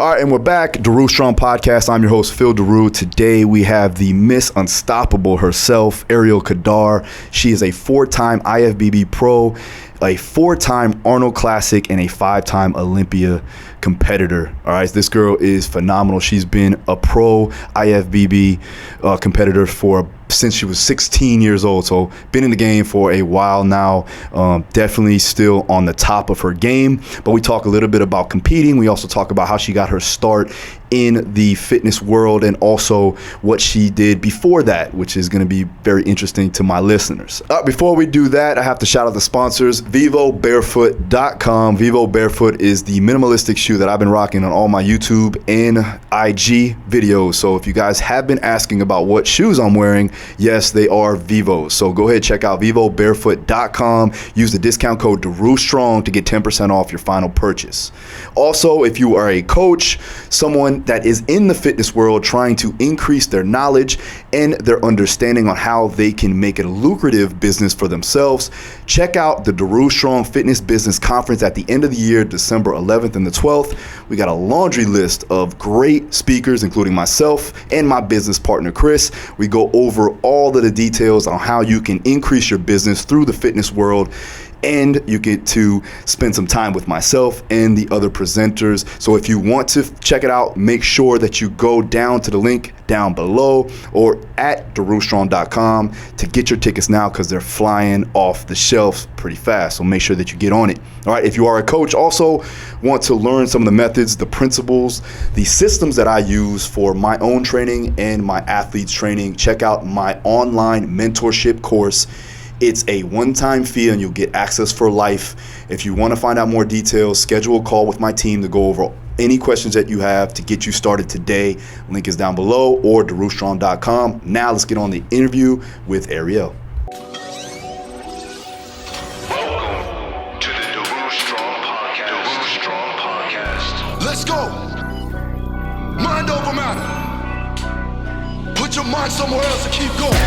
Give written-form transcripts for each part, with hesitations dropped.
All right, and we're back. Daru Strong Podcast. I'm your host, Phil Daru. Today we have the Miss Unstoppable herself, Ariel Khadr. She is a 4-time IFBB pro, a 4-time Arnold Classic, and a 5-time Olympia competitor. All right, this girl is phenomenal. She's been a pro IFBB competitor since she was 16 years old, so been in the game for a while now. Definitely still on the top of her game, but we talk a little bit about competing. We also talk about how she got her start in the fitness world and also what she did before that, which is going to be very interesting to my listeners. Before we do that, I have to shout out the sponsors, VivoBarefoot.com. Vivo Barefoot is the minimalistic shoe that I've been rocking on all my YouTube and IG videos. So if you guys have been asking about what shoes I'm wearing, yes, they are Vivos. So go ahead, check out VivoBarefoot.com. Use the discount code DaruStrong to get 10% off your final purchase. Also, if you are a coach, someone that is in the fitness world trying to increase their knowledge and their understanding on how they can make it a lucrative business for themselves, check out the Daru Strong Fitness Business Conference at the end of the year, December 11th and the 12th. We got a laundry list of great speakers, including myself and my business partner, Chris. We go over all of the details on how you can increase your business through the fitness world, and you get to spend some time with myself and the other presenters. So if you want to check it out, make sure that you go down to the link down below or at darustrong.com to get your tickets now, because they're flying off the shelves pretty fast. So make sure that you get on it. All right, if you are a coach, also want to learn some of the methods, the principles, the systems that I use for my own training and my athletes' training, check out my online mentorship course. It's a one-time fee and you'll get access for life. If you want to find out more details, schedule a call with my team to go over any questions that you have to get you started today. Link is down below or darustrong.com. Now let's get on the interview with Ariel. Welcome to the Daru Strong Podcast. Daru Strong Podcast. Let's go. Mind over matter. Put your mind somewhere else and keep going.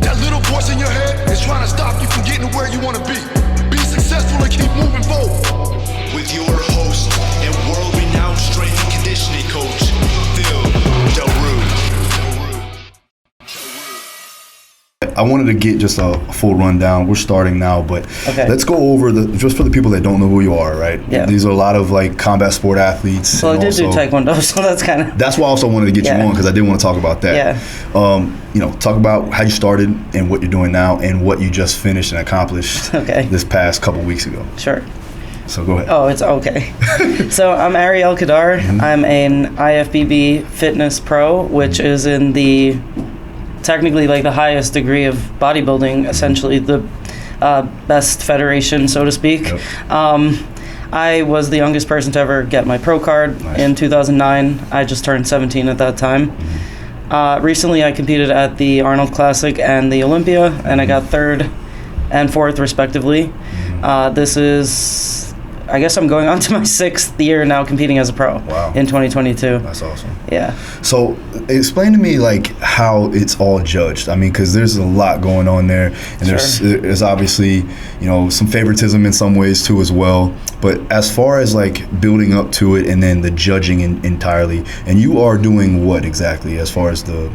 That little voice in your head is trying to stop you from getting to where you want to be. Be successful and keep moving forward. With your host and world-renowned strength and conditioning coach, Phil Daru. I wanted to get just a full rundown. We're starting now, but let's go over just for the people that don't know who you are, right? Yeah. These are a lot of like combat sport athletes. Well, I did do Taekwondo, so that's kind of... That's why I also wanted to get you on, because I did want to talk about that. Yeah. Talk about how you started and what you're doing now and what you just finished and accomplished this past couple weeks ago. Sure. So go ahead. Oh, it's okay. So I'm Ariel Khadr. Mm-hmm. I'm an IFBB fitness pro, which is in the technically like the highest degree of bodybuilding, essentially the best federation, so to speak. Yep. I was the youngest person to ever get my pro card in 2009. I just turned 17 at that time. Mm-hmm. Recently, I competed at the Arnold Classic and the Olympia, and I got 3rd and 4th respectively. Mm-hmm. This is, I guess I'm going on to my 6th year now competing as a pro in 2022. That's awesome. Yeah. So explain to me like how it's all judged. I mean, because there's a lot going on there, and there's obviously, some favoritism in some ways too as well. But as far as like building up to it and then the judging entirely, and you are doing what exactly as far as the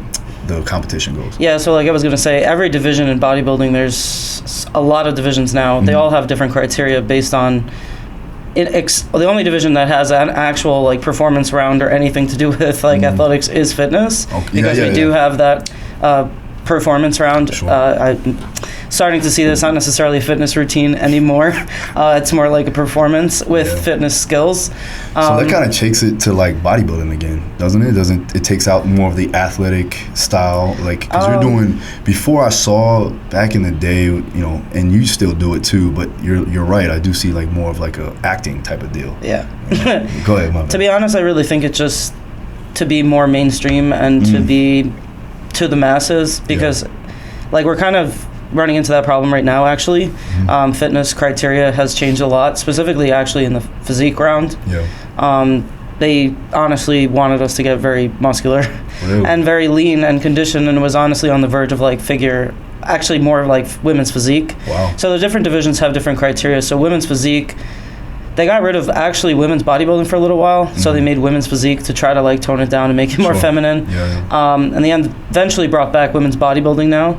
competition goes? Yeah, so like I was going to say, every division in bodybuilding, there's a lot of divisions now. Mm-hmm. They all have different criteria based on the only division that has an actual like performance round or anything to do with like athletics is fitness, because we do have that performance round. Sure. I'm starting to see that it's not necessarily a fitness routine anymore. It's more like a performance with fitness skills. So that kind of takes it to like bodybuilding again, doesn't it? It takes out more of the athletic style, like because you're doing. Before I saw back in the day, and you still do it too. But you're right. I do see like more of like a acting type of deal. Yeah. Go ahead, Mom. To be honest, I really think it's just to be more mainstream and to be to the masses, because like we're kind of running into that problem right now, actually. Fitness criteria has changed a lot, specifically actually in the physique round. They honestly wanted us to get very muscular and very lean and conditioned, and was honestly on the verge of like more like women's physique. Wow. So the different divisions have different criteria. So women's physique, they got rid of actually women's bodybuilding for a little while, so they made women's physique to try to like tone it down and make it more feminine. And they eventually brought back women's bodybuilding now.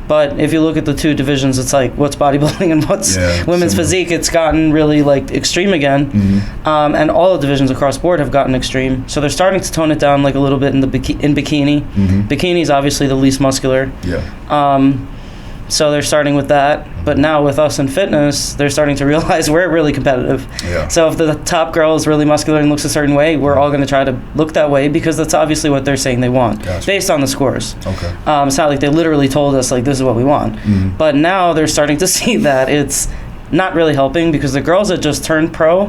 But if you look at the two divisions, it's like what's bodybuilding and what's women's physique. It's gotten really like extreme again, and all the divisions across the board have gotten extreme. So they're starting to tone it down like a little bit in the bikini. Bikini is obviously the least muscular. So they're starting with that, but now with us in fitness, they're starting to realize we're really competitive. So if the top girl is really muscular and looks a certain way, we're all going to try to look that way because that's obviously what they're saying they want, based on the scores. It's not like they literally told us like this is what we want, but now they're starting to see that it's not really helping because the girls that just turned pro,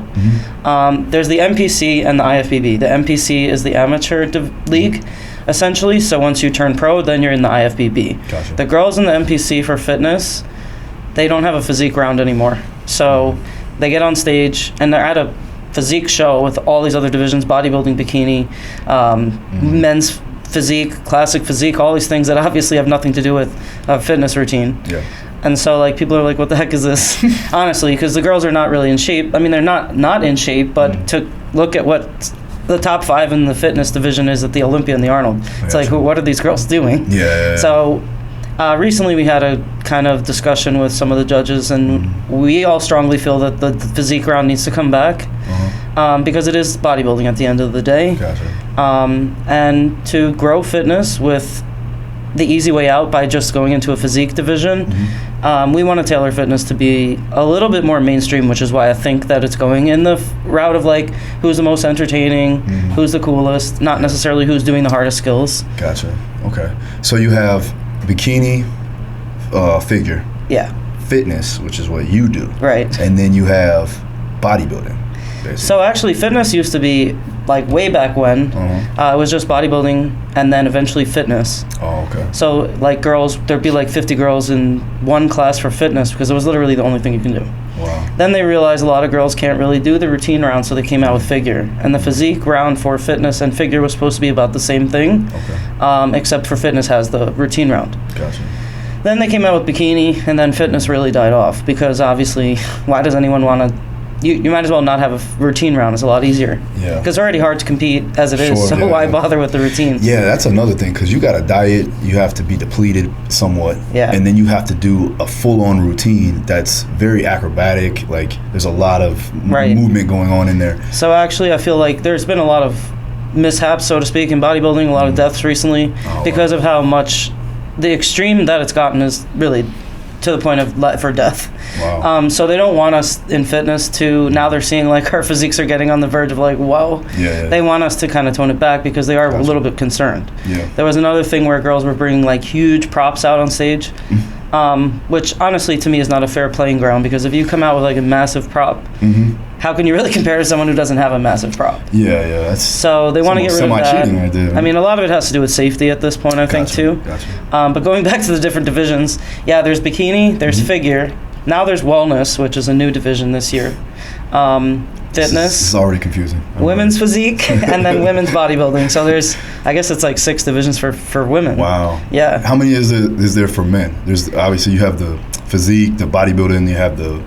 there's the MPC and the IFBB. The MPC is the amateur league. Essentially, so once you turn pro, then you're in the IFBB. The girls in the MPC for fitness, they don't have a physique round anymore. So they get on stage and they're at a physique show with all these other divisions, bodybuilding, bikini, men's physique, classic physique, all these things that obviously have nothing to do with a fitness routine. And so like people are like, what the heck is this? Honestly, because the girls are not really in shape. I mean, they're not in shape, but to look at what the top 5 in the fitness division is at the Olympia and the Arnold. It's like, what are these girls doing? So recently we had a kind of discussion with some of the judges, and we all strongly feel that the physique round needs to come back because it is bodybuilding at the end of the day. And to grow fitness with the easy way out by just going into a physique division, we want to tailor fitness to be a little bit more mainstream, which is why I think that it's going in the route of like who's the most entertaining, who's the coolest, not necessarily who's doing the hardest skills. Okay. So you have bikini, figure. Fitness, which is what you do. And then you have bodybuilding. Basically. So actually fitness used to be like way back when it was just bodybuilding and then eventually fitness. So like girls, there'd be like 50 girls in one class for fitness because it was literally the only thing you can do. Then they realized a lot of girls can't really do the routine round, so they came out with figure, and the physique round for fitness and figure was supposed to be about the same thing, except for fitness has the routine round. Then they came out with bikini, and then fitness really died off because obviously why does anyone want to you might as well not have a routine round. It's a lot easier. Because it's already hard to compete as it is, so why bother with the routine? That's another thing, because you got a diet, you have to be depleted somewhat, and then you have to do a full-on routine that's very acrobatic. Like, there's a lot of movement going on in there. So actually, I feel like there's been a lot of mishaps, so to speak, in bodybuilding, a lot of deaths recently because of how much the extreme that it's gotten is really to the point of life or death. So they don't want us in fitness to, now they're seeing like our physiques are getting on the verge of like, whoa. They want us to kind of tone it back because they are a little bit concerned. There was another thing where girls were bringing like huge props out on stage, which honestly to me is not a fair playing ground, because if you come out with like a massive prop, how can you really compare to someone who doesn't have a massive prop? That's so they want to get rid of that. Right there. I mean, a lot of it has to do with safety at this point, I think, too. But going back to the different divisions, there's bikini, there's figure, now there's wellness, which is a new division this year. Fitness. This is already confusing. Women's physique, and then women's bodybuilding. So there's, I guess it's like 6 divisions for women. How many is there for men? There's obviously you have the physique, the bodybuilding, you have the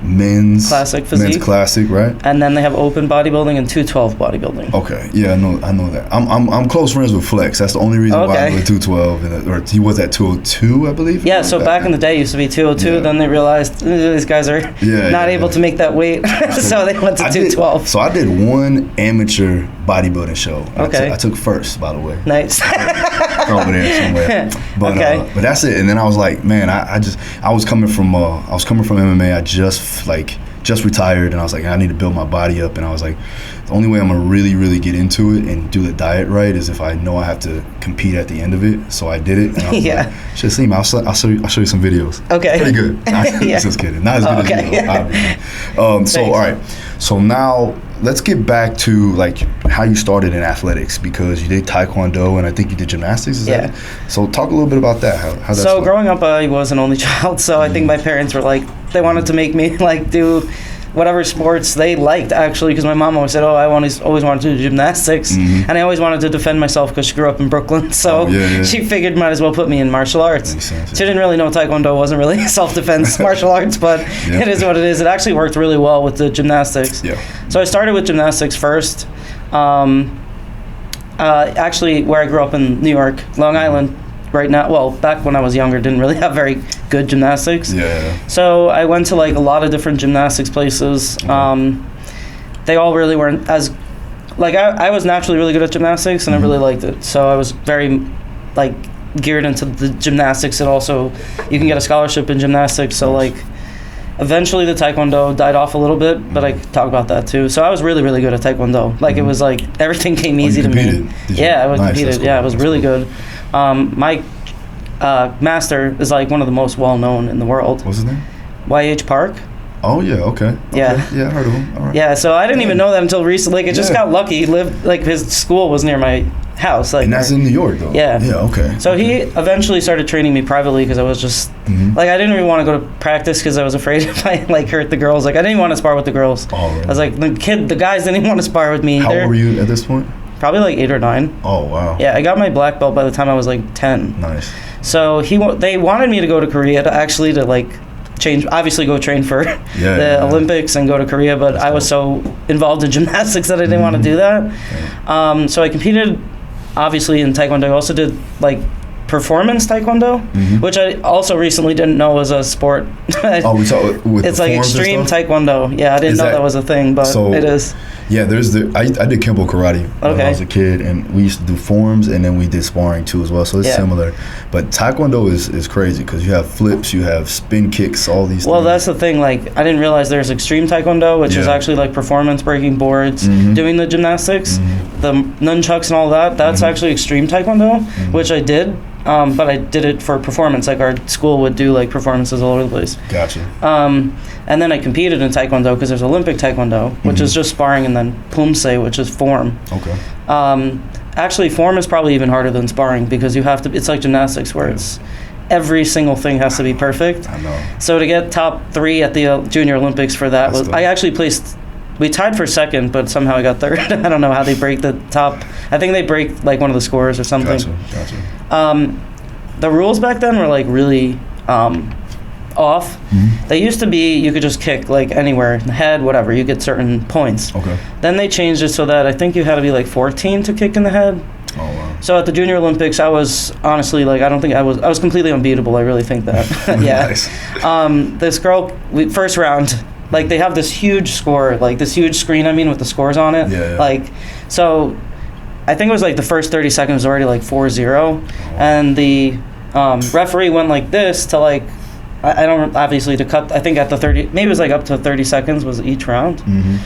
men's classic, right? And then they have open bodybuilding and 212 bodybuilding. I know that. I'm close friends with Flex. That's the only reason why I went 212, or he was at 202, I believe. So back in the day, it used to be 202. Then they realized these guys are not able to make that weight, so they went to 212. So I did one amateur bodybuilding show. I took first, by the way. Nice. Over there somewhere. But that's it. And then I was like, man, I was coming from MMA. I just retired, and I was like, I need to build my body up, and I was like, the only way I'm gonna really, really get into it and do the diet right is if I know I have to compete at the end of it. So I did it, and I was like, should see me. I'll show you some videos. Pretty good. Just kidding. Not as good as you. All right. So now let's get back to like how you started in athletics, because you did Taekwondo and I think you did gymnastics. So talk a little bit about that. How so growing up, I was an only child, so I think my parents were like, they wanted to make me like do whatever sports they liked, actually, because my mom always said, I always wanted to do gymnastics, and I always wanted to defend myself because she grew up in Brooklyn, so she figured might as well put me in martial arts. She didn't really know Taekwondo wasn't really self-defense martial arts, but it is what it is. It actually worked really well with the gymnastics. So I started with gymnastics first. Actually, where I grew up in New York, Long Island, right now, well, back when I was younger, didn't really have very good gymnastics. So I went to like a lot of different gymnastics places. They all really weren't as, like, I was naturally really good at gymnastics, and I really liked it. So I was very, like, geared into the gymnastics, and also you can get a scholarship in gymnastics. So like, eventually the Taekwondo died off a little bit, but I could talk about that too. So I was really, really good at Taekwondo. Like, it was like, everything came easy to me. Yeah, I competed. Yeah, I was really good. My master is like one of the most well-known in the world. What's his name? Y.H. Park. Oh, yeah, okay. Yeah. Yeah, I heard of him. All right. Yeah, so I didn't even know that until recently. Like, it just got lucky. He lived, like, his school was near my house. Like, and that's in New York, though? Yeah. Yeah, okay. So he eventually started training me privately because I was just, like, I didn't even want to go to practice because I was afraid if I, like, hurt the girls. Like, I didn't even want to spar with the girls. Oh, really? I was like, the guys didn't even want to spar with me. How old were you at this point? Probably like 8 or 9. Oh, wow. Yeah, I got my black belt by the time I was like 10. Nice. So they wanted me to go to Korea to like change, obviously go train for the Olympics and go to Korea, but I was so involved in gymnastics that I didn't want to do that. So I competed obviously in Taekwondo. I also did like performance Taekwondo, which I also recently didn't know was a sport. We saw with it's like extreme Taekwondo. Yeah, I didn't know that was a thing, but it is. Yeah, there's I did Kempo karate when I was a kid, and we used to do forms, and then we did sparring too as well, so it's similar. But Taekwondo is crazy because you have flips, you have spin kicks, all these things. That's the thing, like, I didn't realize there's extreme Taekwondo, which is actually like performance, breaking boards, doing the gymnastics, the nunchucks and all that. That's actually extreme Taekwondo, which I did. But I did it for performance. Like, our school would do like performances all over the place. Gotcha. And then I competed in Taekwondo because there's Olympic Taekwondo, which is just sparring, and then Pumse, which is form. Okay. Actually, form is probably even harder than sparring because you have to. It's like gymnastics where it's every single thing has to be perfect. I know. So to get top 3 at the Junior Olympics for that I actually placed. We tied for second, but somehow I got third. I don't know how they break the top. I think they break like one of the scores or something. Gotcha. The rules back then were like really off. They used to be you could just kick like anywhere, head, whatever. You get certain points. Okay. Then they changed it so that I think you had to be like 14 to kick in the head. Oh, wow. So at the Junior Olympics, I was honestly like I was completely unbeatable. I really think that. Yeah. Nice. This girl, first round. Like, they have this huge score, like this huge screen, with the scores on it. Yeah. Like, so I think it was like the first 30 seconds was already like 4-0. And the referee went like this to like, I don't, obviously to cut, I think at the 30, maybe it was like up to 30 seconds was each round.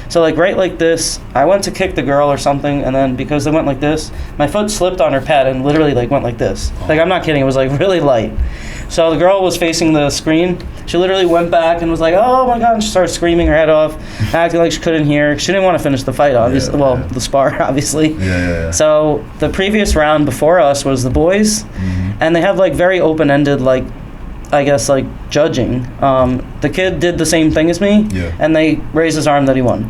So like right like this, I went to kick the girl or something, and then because they went like this, my foot slipped on her pad and literally like went like this. Like, I'm not kidding, it was like really light. So the girl was facing the screen. She literally went back and was like, oh my God, and she started screaming her head off, acting like she couldn't hear. She didn't want to finish the fight, obviously. The spar, obviously. So the previous round before us was the boys, and they have like very open-ended, like, I guess, like judging. The kid did the same thing as me, and they raised his arm that he won.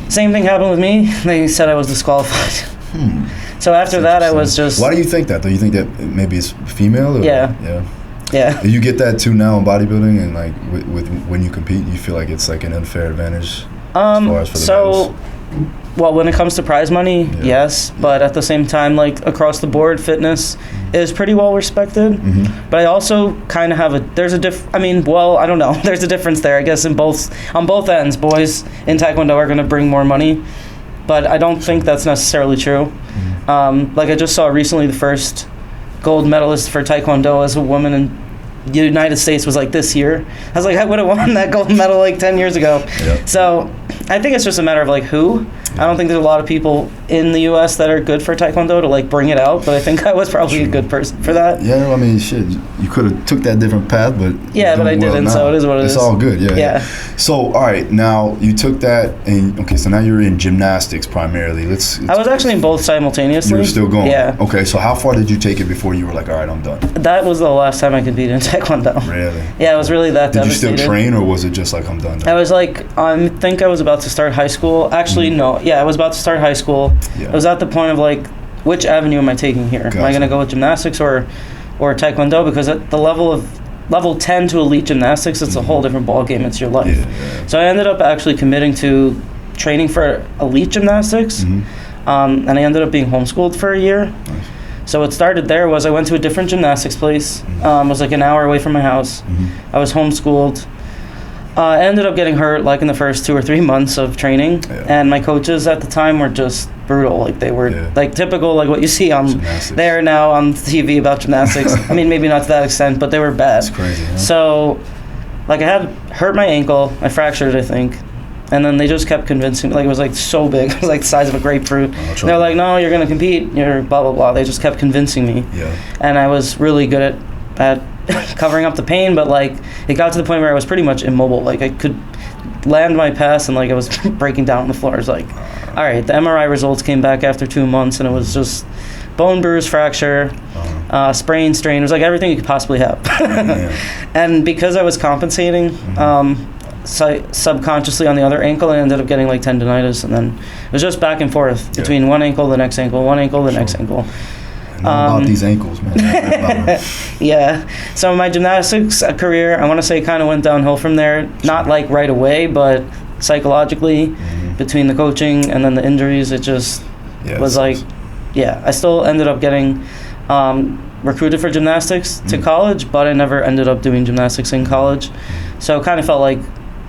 Same thing happened with me. They said I was disqualified. So after that, I was just... Why do you think that, though? You think that maybe it's female? Or? Yeah. Do you get that, too, now in bodybuilding? And, like, with when you compete, you feel like it's, like, an unfair advantage as far as for the medals? Well, when it comes to prize money, yes. But at the same time, like, across the board, fitness is pretty well respected. But I also kind of have I don't know. There's a difference there, I guess, on both ends. Boys in Taekwondo are going to bring more money. But I don't think that's necessarily true. Like, I just saw recently the first gold medalist for Taekwondo as a woman in the United States was like this year. I was like, I would have won that gold medal like 10 years ago. So I think it's just a matter of like who. I don't think there's a lot of people in the U.S. that are good for Taekwondo to like bring it out, but I think I was probably a good person for that. Yeah, I mean, shit, you could have took that different path, but yeah, but I didn't. Now. So it is what it is. It's all good. Yeah. So all right, now you took that, and okay, so now you're in gymnastics primarily. I was actually in both simultaneously. You were still going. Yeah. Okay, so how far did you take it before you were like, all right, I'm done? That was the last time I competed in Taekwondo. Really? Yeah, it was really that Did devastating. you still train, or was it just like I'm done now? I was like, I think I was about to start high school. Actually, no. Yeah, I was about to start high school. Yeah. I was at the point of like, which avenue am I taking here? Gotcha. Am I going to go with gymnastics or Taekwondo? Because at the level 10 to elite gymnastics, it's a whole different ball game. It's your life. Yeah. So I ended up actually committing to training for elite gymnastics, and I ended up being homeschooled for a year. Nice. So what started there was I went to a different gymnastics place. It was like an hour away from my house. I was homeschooled. I ended up getting hurt like in the first 2 or 3 months of training, and my coaches at the time were just brutal. Like they were like typical, like what you see on there now on TV about gymnastics. I mean, maybe not to that extent, but they were bad. That's crazy. Huh? So, like I had hurt my ankle. I fractured it, I think. And then they just kept convincing me, like it was like so big, it was like the size of a grapefruit. They're like, no, you're gonna compete, you're blah, blah, blah. They just kept convincing me. Yeah. And I was really good at covering up the pain, but like it got to the point where I was pretty much immobile. Like I could land my pass and like I was breaking down on the floor. It's like, all right, the MRI results came back after 2 months and it was just bone bruise, fracture, sprain, strain. It was like everything you could possibly have. And because I was compensating, subconsciously on the other ankle, I ended up getting like tendonitis, and then it was just back and forth between one ankle, the next ankle, one ankle, the next ankle. About these ankles, man. Yeah. So my gymnastics career, I want to say, kind of went downhill from there. Not like right away, but psychologically, between the coaching and then the injuries, it just was like, I still ended up getting recruited for gymnastics to college, but I never ended up doing gymnastics in college. So it kind of felt like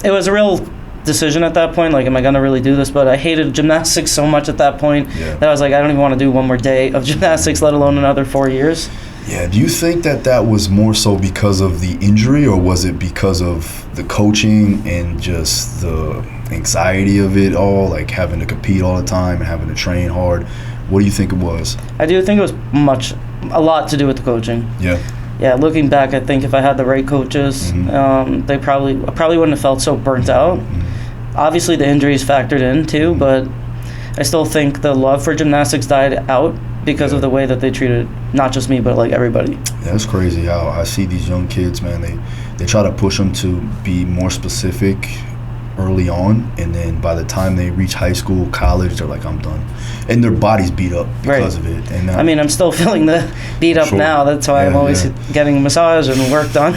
it was a real decision at that point, like, am I going to really do this? But I hated gymnastics so much at that point that I was like, I don't even want to do one more day of gymnastics, let alone another 4 years. Yeah, do you think that was more so because of the injury, or was it because of the coaching and just the anxiety of it all, like having to compete all the time and having to train hard? What do you think it was? I do think it was a lot to do with the coaching. Yeah, looking back, I think if I had the right coaches, they probably wouldn't have felt so burnt out. Obviously, the injuries factored in too, but I still think the love for gymnastics died out because of the way that they treated not just me, but like everybody. Yeah, that's crazy how I see these young kids, man. They try to push them to be more specific early on, and then by the time they reach high school, college, they're like, I'm done. And their body's beat up because of it. And I mean, I'm still feeling the beat up now. That's why I'm always getting a massage and work done.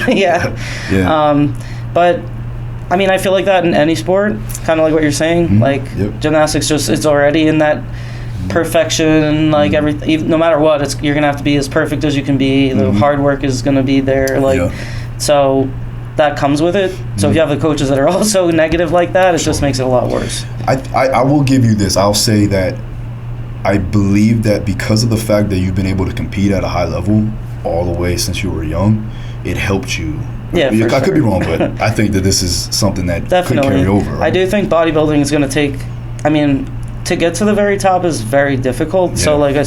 But I mean, I feel like that in any sport, kind of like what you're saying. Like gymnastics, it's already in that perfection. Like everything, no matter what, you're gonna have to be as perfect as you can be. The hard work is gonna be there. So that comes with it. So if you have the coaches that are also negative like that, it just makes it a lot worse. I will give you this. I'll say that I believe that because of the fact that you've been able to compete at a high level all the way since you were young, it helped you. Yeah, I could be wrong, but I think that this is something that could carry over. Right? I do think bodybuilding is going to take, to get to the very top is very difficult. So like I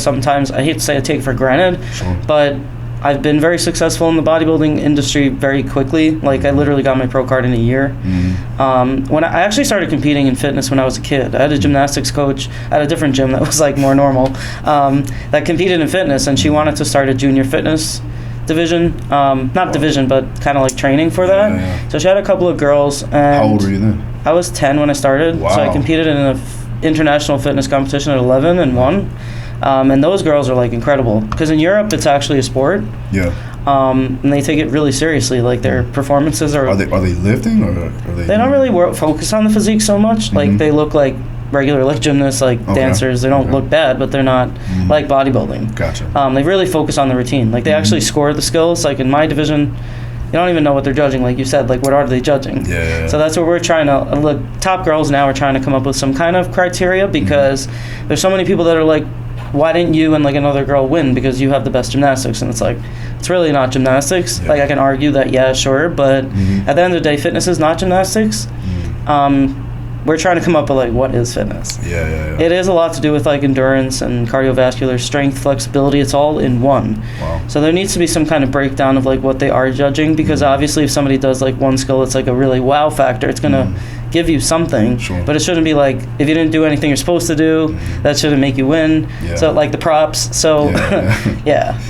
hate to say I take it for granted, but I've been very successful in the bodybuilding industry very quickly. Like I literally got my pro card in a year. When I actually started competing in fitness when I was a kid, I had a gymnastics coach at a different gym that was like more normal that competed in fitness, and she wanted to start a junior fitness division, not division, but kind of like training for that. So she had a couple of girls. And how old were you then? I was 10 when I started. So I competed in an international fitness competition at 11 and won. And those girls are like incredible because in Europe it's actually a sport. And they take it really seriously. Like their performances are they lifting or are they don't really focus on the physique so much. Like they look like regular like gymnasts, like dancers. They don't look bad, but they're not like bodybuilding. Gotcha. They really focus on the routine. Like they actually score the skills. Like in my division, you don't even know what they're judging. Like you said, like what are they judging? So that's what we're trying to look. Top girls now are trying to come up with some kind of criteria because there's so many people that are like, why didn't you and like another girl win because you have the best gymnastics? And it's like, it's really not gymnastics. Like I can argue that, yeah, sure, but at the end of the day, fitness is not gymnastics. we're trying to come up with like what is fitness. Yeah. It is a lot to do with like endurance and cardiovascular strength, flexibility. It's all in one. Wow. So there needs to be some kind of breakdown of like what they are judging, because obviously if somebody does like one skill, it's like a really wow factor. It's gonna give you something, Sure. but it shouldn't be like if you didn't do anything you're supposed to do, that shouldn't make you win. Yeah. So like the props. So yeah.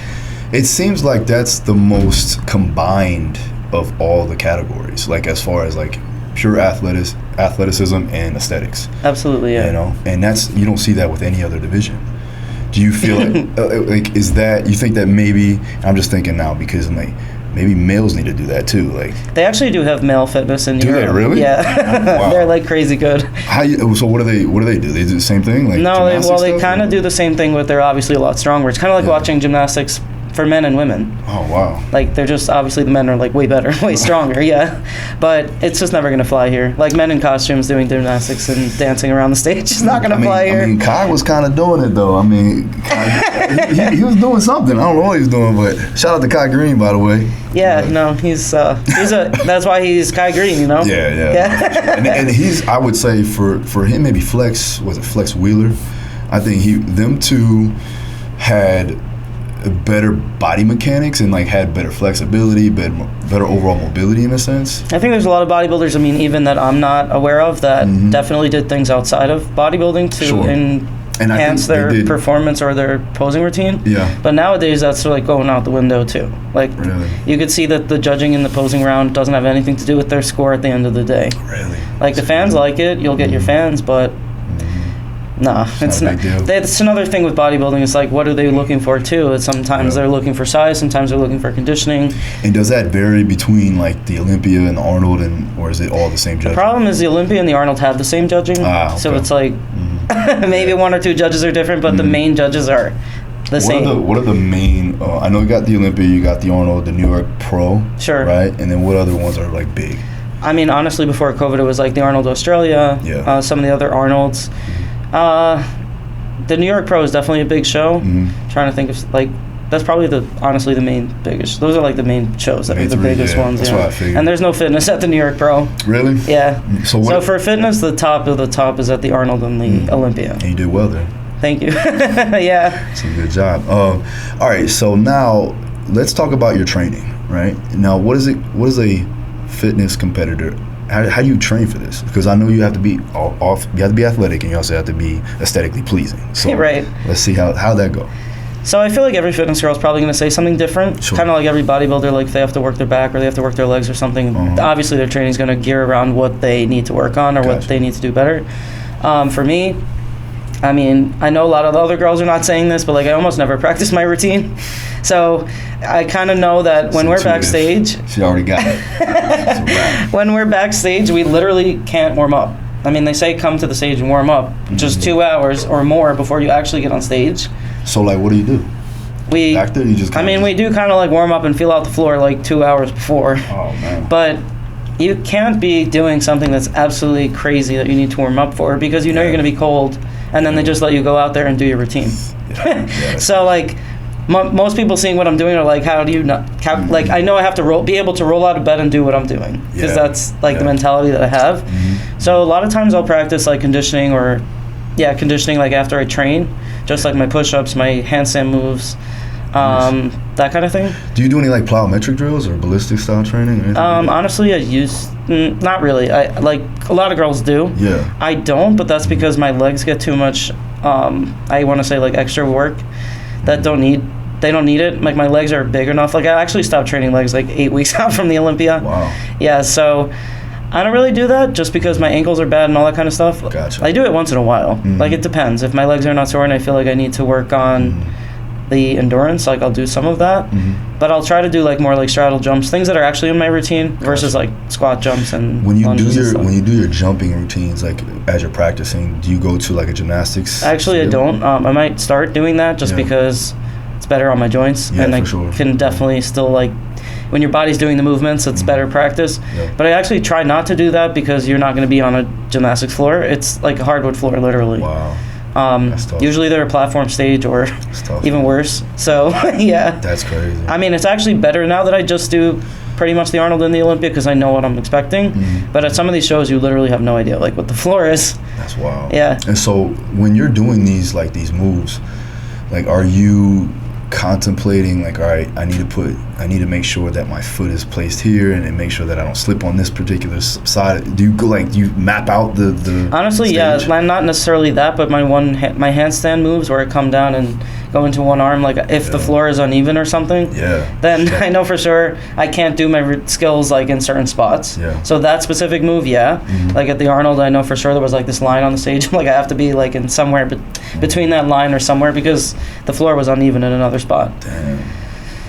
It seems like that's the most combined of all the categories, like as far as like pure athleticism and aesthetics. Absolutely, yeah. You know, and that's, you don't see that with any other division. Do you feel like is that, you think that maybe, I'm just thinking now because like maybe males need to do that too, like They actually do have male fitness in Do Europe. they really? Yeah. Wow. They're like crazy good. so what do they do? They do the same thing, like No, they gymnastics kind of stuff? do the same thing, but they're obviously a lot stronger. It's kind of like watching gymnastics for men and women. Oh wow. Like they're just, obviously the men are like way better, way stronger, yeah. But it's just never gonna fly here. Like men in costumes doing gymnastics and dancing around the stage is not gonna fly here. I mean, Kai was kind of doing it though. I mean, he was doing something. I don't know what he was doing, but shout out to Kai Green, by the way. Yeah, no, he's that's why he's Kai Green, you know? Yeah. and he's, I would say for him, maybe Flex Wheeler. I think them two had better body mechanics and like had better flexibility, better overall mobility in a sense. I think there's a lot of bodybuilders, I mean, even that I'm not aware of, that definitely did things outside of bodybuilding to enhance their performance or their posing routine. Yeah. But nowadays, that's like going out the window too. Like, Really? you could see that the judging in the posing round doesn't have anything to do with their score at the end of the day. Really? Like, the fans like it, you'll get your fans, but nah, it's not a not. big deal. That's another thing with bodybuilding. It's like, what are they looking for too? It's sometimes they're looking for size, sometimes they're looking for conditioning. And does that vary between like the Olympia and the Arnold, or is it all the same judging? The problem is the Olympia and the Arnold have the same judging, so okay. it's like maybe one or two judges are different, but the main judges are the same. What are the main? I know you got the Olympia, you got the Arnold, the New York Pro, Sure. right? And then what other ones are like big? I mean, honestly, before COVID, it was like the Arnold Australia, some of the other Arnolds. The New York Pro is definitely a big show. Trying to think of like, that's probably honestly the main biggest. Those are like the main shows that are the biggest ones. That's what I figured. And there's no fitness at the New York Pro. Really? Yeah. So for fitness, the top of the top is at the Arnold and the Olympia. And you did well there. Thank you. Yeah. It's a good job. All right, so now let's talk about your training. Right now, what is a fitness competitor? How do you train for this? Because I know you have to be you have to be athletic, and you also have to be aesthetically pleasing. So right. Let's see how that go. So I feel like every fitness girl is probably going to say something different. Sure. Kind of like every bodybuilder, like they have to work their back or they have to work their legs or something. Obviously, their training is going to gear around what they need to work on or what they need to do better. For me, I mean, I know a lot of the other girls are not saying this, but like I almost never practice my routine. So I kind of know that when we're backstage, she already got it. It's a wrap. When we're backstage, we literally can't warm up. I mean, they say come to the stage and warm up just 2 hours or more before you actually get on stage. So like, what do you do? Back there, you just. We do kind of like warm up and feel out the floor like 2 hours before. Oh man. But you can't be doing something that's absolutely crazy that you need to warm up for, because you know you're going to be cold, and then they just let you go out there and do your routine. So like, most people seeing what I'm doing are like, how do you not? Like, I know I have to be able to roll out of bed and do what I'm doing, because that's like the mentality that I have. So a lot of times I'll practice like conditioning like after I train, just like my push-ups, my handstand moves, that kind of thing. Do you do any like plyometric drills or ballistic style training? Or anything like that? Honestly, I use not really. I like a lot of girls do. Yeah. I don't, but that's because my legs get too much. I want to say like extra work that they don't need it. Like my legs are big enough. Like I actually stopped training legs like 8 weeks out from the Olympia. Wow. Yeah, so I don't really do that just because my ankles are bad and all that kind of stuff. Gotcha. I do it once in a while. Like it depends. If my legs are not sore and I feel like I need to work on the endurance, like I'll do some of that. But I'll try to do like more like straddle jumps, things that are actually in my routine versus like squat jumps and when you do your jumping routines, like as you're practicing, do you go to like a gymnastics? Actually, I don't. I might start doing that just because it's better on my joints, and I can definitely still like when your body's doing the movements, it's better practice. But I actually try not to do that because you're not going to be on a gymnastics floor. It's like a hardwood floor, literally. Wow. Usually they're a platform stage or even worse. So yeah. That's crazy. I mean, it's actually better now that I just do pretty much the Arnold and the Olympia because I know what I'm expecting. But at some of these shows, you literally have no idea like what the floor is. That's wild. Yeah. And so when you're doing these moves, like, are you contemplating like, all right, I need to make sure that my foot is placed here and then make sure that I don't slip on this particular side? Do you go like, do you map out the honestly stage? Yeah, not necessarily that, but my handstand moves where I come down and go into one arm, like if the floor is uneven or something, then I know for sure I can't do my skills like in certain spots. So that specific move, like at the Arnold, I know for sure there was like this line on the stage, like I have to be like in somewhere between that line or somewhere because the floor was uneven in another spot. Damn.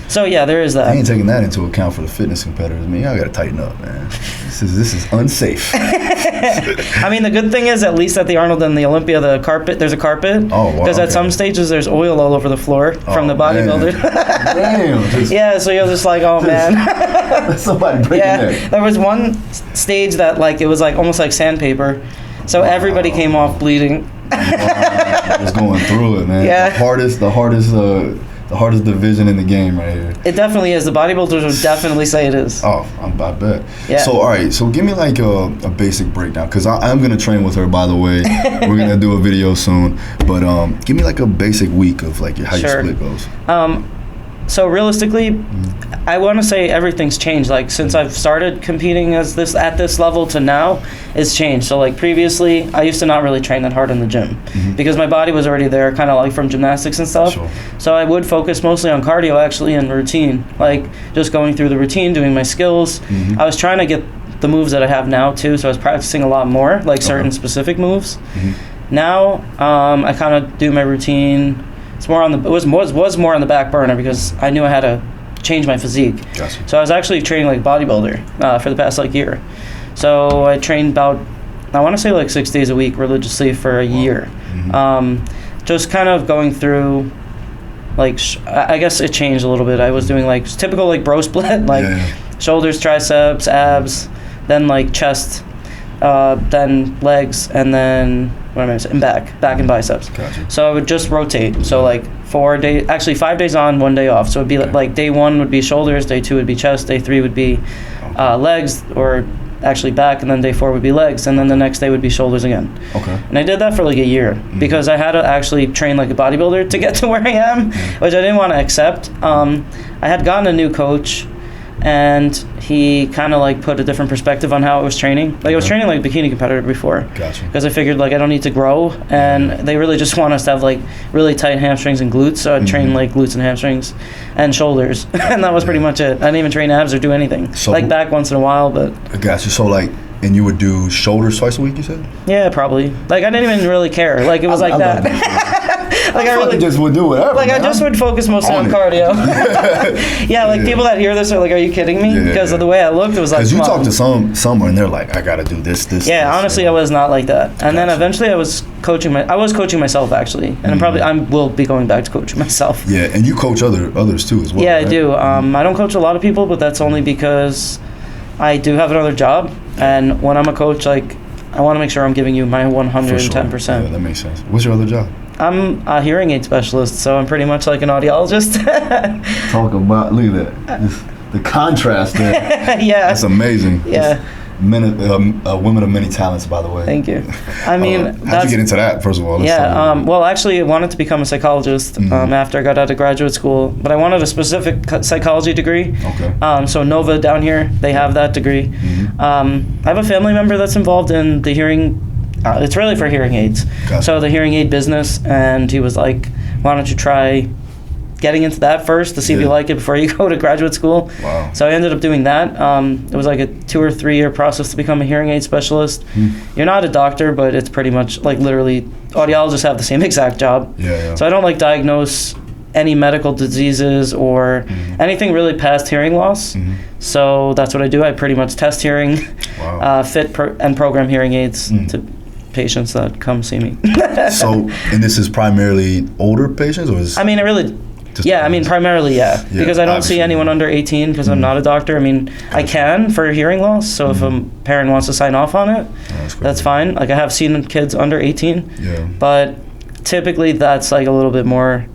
So yeah, there is that. I ain't taking that into account for the fitness competitors. Man, y'all gotta tighten up, man. This is unsafe. I mean, the good thing is, at least at the Arnold and the Olympia, there's a carpet. Oh, wow. Because at some stages, there's oil all over the floor from the bodybuilder. Damn. Yeah, so you're just like, oh, man. Somebody breaking that. There was one stage that, like, it was like almost like sandpaper. So everybody came off bleeding. I was going through it, man. Yeah. The hardest division in the game right here. It definitely is. The bodybuilders would definitely say it is. Oh, I bet. Yeah. So, all right. So, give me like a basic breakdown, because I'm going to train with her, by the way. We're going to do a video soon. But give me like a basic week of like how your split goes. So realistically, I want to say everything's changed. Like since I've started competing at this level to now, it's changed. So like previously, I used to not really train that hard in the gym because my body was already there, kind of like from gymnastics and stuff. Sure. So I would focus mostly on cardio actually and routine, like just going through the routine, doing my skills. I was trying to get the moves that I have now too, so I was practicing a lot more, like certain specific moves. Now I kind of do my routine. It's more on the was more on the back burner because I knew I had to change my physique. Gotcha. So I was actually training like bodybuilder for the past like year. So I trained about, I want to say like 6 days a week religiously for a year. Just kind of going through like I guess it changed a little bit. I was doing like typical like bro split, like shoulders, triceps, abs, then like chest, then legs, and then what am I saying? Back and biceps. Gotcha. So I would just rotate. So like 5 days on, 1 day off. So it'd be like day 1 would be shoulders, day 2 would be chest, day 3 would be legs, or actually back, and then day 4 would be legs, and then the next day would be shoulders again. Okay. And I did that for like a year because I had to actually train like a bodybuilder to get to where I am, which I didn't want to accept. I had gotten a new coach, and he kind of like put a different perspective on how I was training. Like I was training like a bikini competitor before. Gotcha. Because I figured like I don't need to grow, and they really just want us to have like really tight hamstrings and glutes. So I'd train like glutes and hamstrings and shoulders, and that was pretty much it. I didn't even train abs or do anything. So, like back once in a while, but. I got you. So like, and you would do shoulders twice a week, you said? Yeah, probably. Like I didn't even really care. Like it was like that. Like I really just would do whatever. Like man. I just would focus mostly on cardio. Yeah, like people that hear this are like, "Are you kidding me?" Because of the way I looked, it was like. Because you talk to someone and they're like, "I gotta do this." Yeah, honestly, I was not like that. And then eventually, I was coaching myself actually, and I will be going back to coaching myself. Yeah, and you coach others too as well. Yeah, right? I do. I don't coach a lot of people, but that's only because I do have another job, and when I'm a coach, like I want to make sure I'm giving you my 110%. Yeah, that makes sense. What's your other job? I'm a hearing aid specialist, so I'm pretty much like an audiologist. Talk about, look at that. The contrast there. Yeah. That's amazing. Yeah. Women of many talents, by the way. Thank you. I mean, how'd you get into that, first of all? Well, actually, I wanted to become a psychologist after I got out of graduate school, but I wanted a specific psychology degree. Okay. So Nova down here, they have that degree. I have a family member that's involved in the hearing. It's really for hearing aids. Gotcha. So the hearing aid business, and he was like, why don't you try getting into that first to see if you like it before you go to graduate school. Wow. So I ended up doing that. It was like a 2 or 3 year process to become a hearing aid specialist. You're not a doctor, but it's pretty much like literally audiologists have the same exact job. Yeah. So I don't like diagnose any medical diseases or anything really past hearing loss. So that's what I do. I pretty much test hearing, fit and program hearing aids to patients that come see me. So, and this is primarily older patients, or is? I mean, it really. Primarily, because I don't see anyone under 18 because I'm not a doctor. I mean, I can for hearing loss, so if a parent wants to sign off on it, that's fine. Like I have seen kids under 18, but typically that's like a little bit more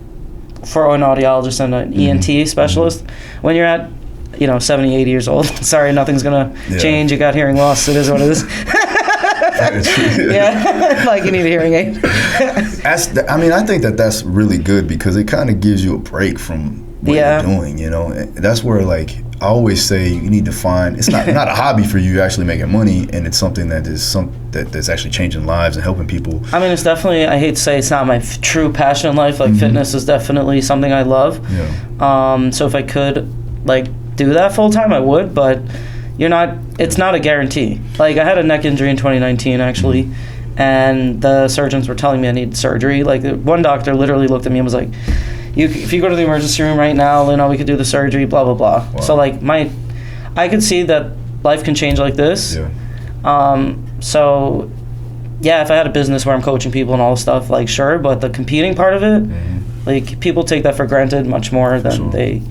for an audiologist and an ENT specialist. When you're at 70, 80 years old. Sorry, nothing's gonna change. You got hearing loss. It is what it is. Yeah, like you need a hearing aid. I think that's really good because it kind of gives you a break from what you're doing. That's where like I always say you need to find. It's not a hobby for you. You're actually making money, and it's something that's actually changing lives and helping people. I mean, it's definitely. I hate to say it's not my true passion in life. Like fitness is definitely something I love. Yeah. So if I could like do that full time, I would, but. It's not a guarantee. Like I had a neck injury in 2019 actually, and the surgeons were telling me I needed surgery. Like one doctor literally looked at me and was like, if you go to the emergency room right now, we could do the surgery, blah, blah, blah. Wow. So like I could see that life can change like this. Yeah. So yeah, if I had a business where I'm coaching people and all this stuff, like sure, but the competing part of it, like people take that for granted much more than they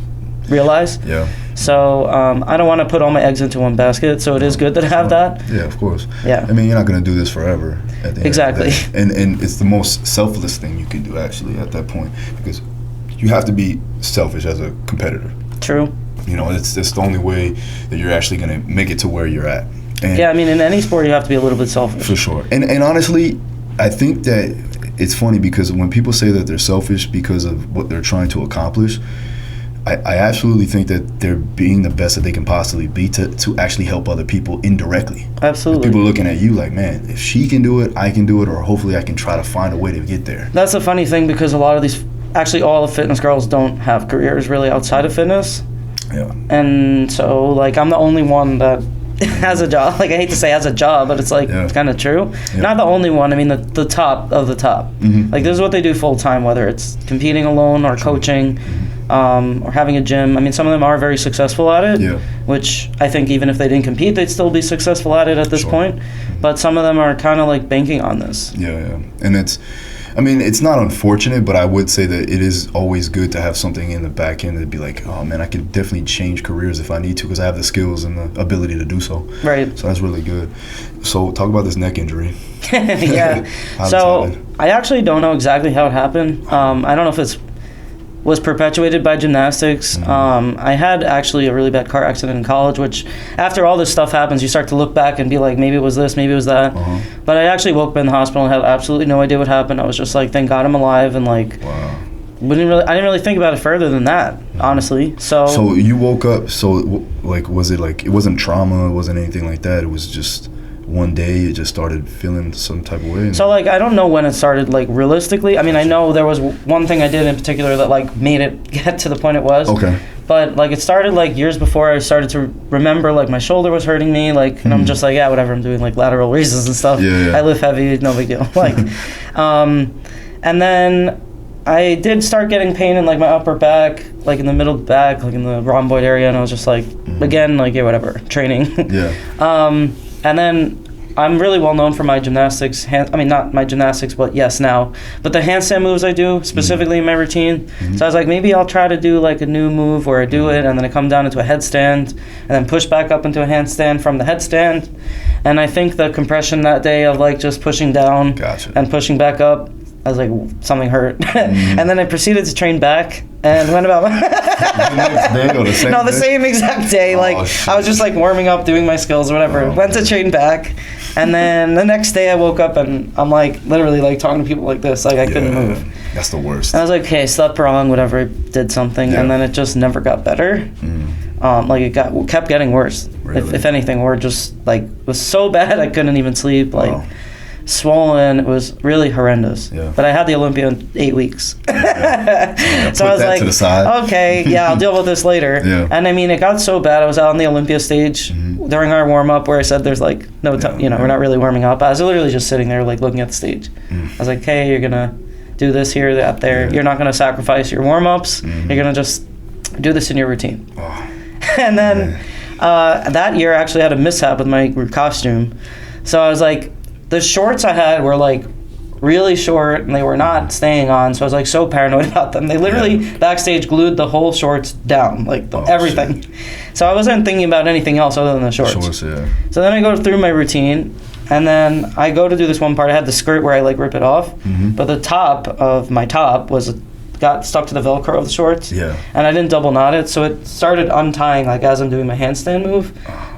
realize. Yeah. So I don't want to put all my eggs into one basket. So it is good that I have that. Yeah, of course. Yeah. I mean, you're not going to do this forever. At the exactly. End of the day. And it's the most selfless thing you can do actually at that point because you have to be selfish as a competitor. True. It's the only way that you're actually going to make it to where you're at. And yeah, I mean, in any sport, you have to be a little bit selfish. For sure. And honestly, I think that it's funny because when people say that they're selfish because of what they're trying to accomplish, I absolutely think that they're being the best that they can possibly be to actually help other people indirectly. Absolutely. People are looking at you like, man, if she can do it, I can do it, or hopefully I can try to find a way to get there. That's the funny thing because a lot of these, actually all the fitness girls don't have careers really outside of fitness. Yeah. And so, like, I'm the only one that has a job. Like, I hate to say has a job, but it's like, it's kind of true. Yeah. Not the only one. I mean, the top of the top. Mm-hmm. Like, this is what they do full time, whether it's competing alone or coaching. Or having a gym. I mean, some of them are very successful at it, which I think even if they didn't compete, they'd still be successful at it at this point. But some of them are kind of like banking on this. Yeah. And it's not unfortunate, but I would say that it is always good to have something in the back end to be like, oh man, I could definitely change careers if I need to because I have the skills and the ability to do so. Right. So that's really good. So talk about this neck injury. Yeah. So I actually don't know exactly how it happened. I don't know if it was perpetuated by gymnastics. I had actually a really bad car accident in college, which after all this stuff happens, you start to look back and be like, maybe it was this, maybe it was that. But I actually woke up in the hospital and had absolutely no idea what happened. I was just like, thank God I'm alive, and like, I didn't really think about it further than that, honestly. So you woke up, so like, was it like, it wasn't trauma, it wasn't anything like that, it was just one day you just started feeling some type of way? So like, I don't know when it started, like realistically. I mean, I know there was one thing I did in particular that like made it get to the point it was. Okay. But like, it started like years before I started to remember like my shoulder was hurting me, like, and I'm just like, yeah, whatever, I'm doing like lateral raises and stuff. Yeah. I lift heavy, no big deal. Like, and then I did start getting pain in like my upper back, like in the middle back, like in the rhomboid area, and I was just like, again, like, yeah, whatever, training. Yeah. And then I'm really well known for my gymnastics. Not my gymnastics, but yes, now. But the handstand moves I do, specifically in my routine. So I was like, maybe I'll try to do like a new move where I do it, and then I come down into a headstand, and then push back up into a handstand from the headstand. And I think the compression that day of like just pushing down and pushing back up, I was like, something hurt. And then I proceeded to train back and went about the next day or the same the same exact day. Like, I was just like warming up, doing my skills or whatever. Went to train back. And then the next day I woke up and I'm like literally like talking to people like this. Like, I couldn't move. That's the worst. And I was like, okay, slept wrong, whatever, did something. And then it just never got better. Like, it kept getting worse. Really? If anything, or just like, it was so bad I couldn't even sleep. Like, swollen. It was really horrendous. But I had the Olympia in 8 weeks. So I was like, okay, I'll deal with this later. And I mean, it got so bad. I was out on the Olympia stage during our warm up where I said there's like no time, we're not really warming up. I was literally just sitting there like looking at the stage. I was like, hey, you're gonna do this here, that there. You're not gonna sacrifice your warm ups. You're gonna just do this in your routine. And then that year I actually had a mishap with my costume. So I was like, the shorts I had were like really short and they were not staying on, so I was like so paranoid about them. They literally backstage glued the whole shorts down, like everything. Shit. So I wasn't thinking about anything else other than the shorts. So then I go through my routine, and then I go to do this one part. I had the skirt where I like rip it off, but the top of my top was got stuck to the Velcro of the shorts. Yeah. And I didn't double knot it, so it started untying like as I'm doing my handstand move.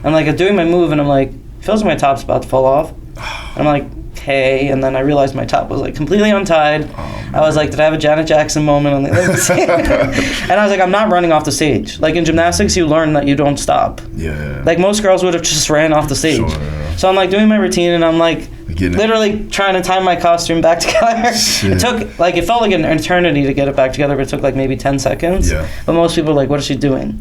And like I'm doing my move, and I'm like, feels like my top's about to fall off. And I'm like, okay, and then I realized my top was like completely untied. I was like, did I have a Janet Jackson moment on the stage? And I was like, I'm not running off the stage. Like in gymnastics, you learn that you don't stop. Yeah. Like most girls would have just ran off the stage. Sure, yeah. So I'm like doing my routine, and I'm like literally trying to tie my costume back together. It took like, it felt like an eternity to get it back together, but it took like maybe 10 seconds. Yeah. But most people are like, what is she doing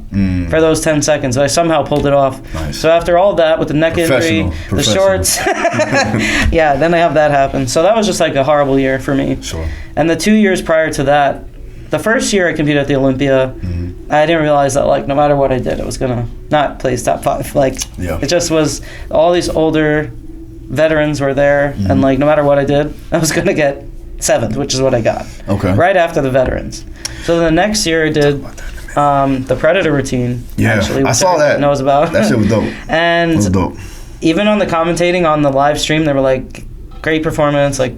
for those 10 seconds? So I somehow pulled it off. Nice. So after all that, with the neck injury, the shorts, yeah, then I have that happen. So that was just like a horrible year for me. Sure. And the 2 years prior to that, the first year I competed at the Olympia, I didn't realize that like no matter what I did, it was gonna not place top 5. Like it just was, all these older veterans were there, and like no matter what I did, I was gonna get 7th, which is what I got. Okay. Right after the veterans. So the next year I did the Predator routine. Yeah, actually, I saw that. Knows about. That shit was dope. And it was dope. Even on the commentating on the live stream, they were like, great performance, like,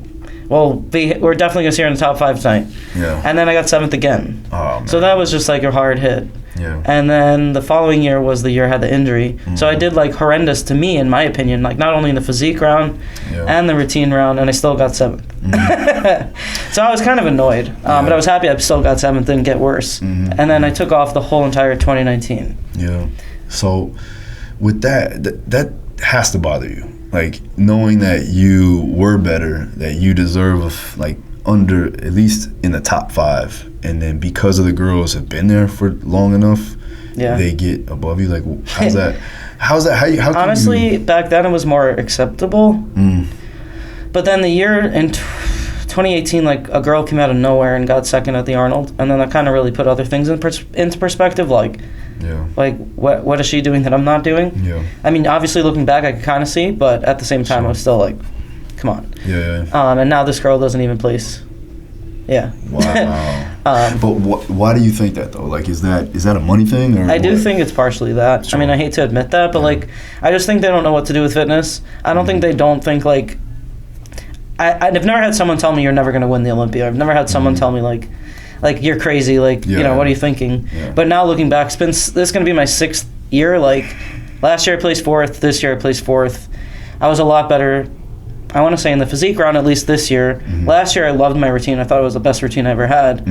well, we're definitely going to see her in the top 5 tonight. Yeah. And then I got 7th again. Oh, man. So that was just like a hard hit. Yeah. And then the following year was the year I had the injury. So I did like horrendous to me, in my opinion, like not only in the physique round and the routine round, and I still got 7th. So I was kind of annoyed, but I was happy I still got 7th, didn't get worse. And then I took off the whole entire 2019. Yeah. So with that has to bother you. Like knowing that you were better, that you deserve like under, at least in the top 5, and then because of the girls have been there for long enough, they get above you. Like how's that? How honestly, back then it was more acceptable. But then the year in 2018, like a girl came out of nowhere and got 2nd at the Arnold, and then that kind of really put other things into perspective. Like, like what is she doing that I'm not doing? Yeah. I mean, obviously looking back, I could kind of see, but at the same time, I was still like, come on. Yeah. And now this girl doesn't even place. Yeah. Wow. But why do you think that though? Like, is that a money thing? Or I do think it's partially that. Sure. I mean, I hate to admit that, but like, I just think they don't know what to do with fitness. I don't think they don't think like. I've never had someone tell me you're never going to win the Olympia. I've never had someone tell me like you're crazy. Like you know, what are you thinking? Yeah. But now looking back, this is going to be my 6th year. Like last year I placed 4th. This year I placed 4th. I was a lot better. I want to say in the physique round, at least this year. Last year I loved my routine. I thought it was the best routine I ever had.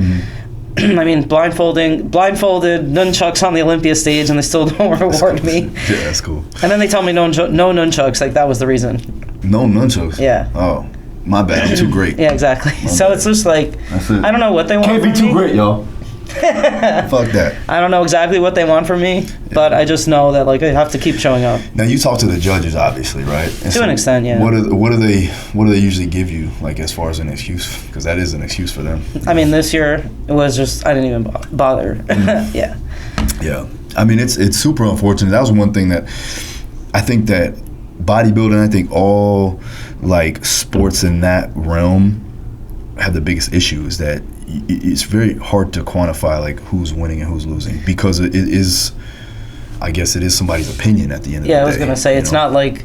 I mean, blindfolded nunchucks on the Olympia stage, and they still don't reward me. Yeah, that's cool. And then they tell me no nunchucks. Like that was the reason. No nunchuks. Yeah. Oh, my bad. I'm too great. Yeah, exactly. So it's just like I don't know what they want. Can't be from too great, y'all. Fuck that. I don't know exactly what they want from me, but I just know that like I have to keep showing up. Now you talk to the judges, obviously, right? And to an extent, yeah. What do they usually give you, like as far as an excuse? Because that is an excuse for them. I mean, this year it was just I didn't even bother. Yeah. Yeah. I mean, it's super unfortunate. That was one thing that I think that bodybuilding, I think all like sports in that realm have the biggest issue is that it's very hard to quantify like who's winning and who's losing, because it is, I guess it is somebody's opinion at the end of the day. Yeah, I was gonna say it's not like